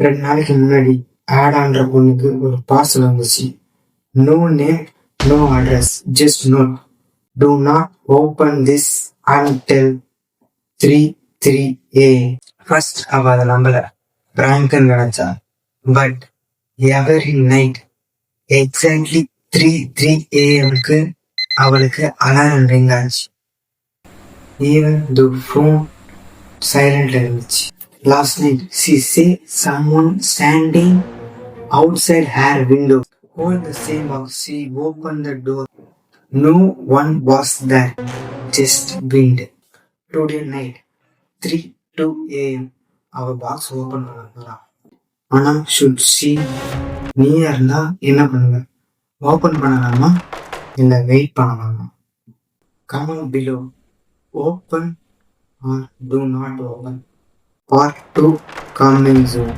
2 நாளைக்கு முன்னாடி ஆட் ஆன்ற பொண்ணுக்கு ஒரு பார்சல் வந்துச்சு. No name, no address, just note. Do not open this until 3:03 AM. First அவ அதை நம்பல, பிராங்க்னு நினைச்சா. But every night exactly 3:03 AM அவளுக்கு அலாரம் ரிங் ஆச்சு. ஈவன் தி ஃபோன் சைலண்ட்ல இருந்துச்சு. Last night she said someone standing outside her window. All the same house, she opened the door. No one was there, just wind. Today night 3:02 AM அவ box open பண்ண போறா. ஆனா should she, நீயா இருந்தா என்ன பண்ணுவ? ஓபன் பண்ணலாமா இல்ல வெயிட் பண்ணலாமா? Comment below. Open or do not open. Part 2 coming soon.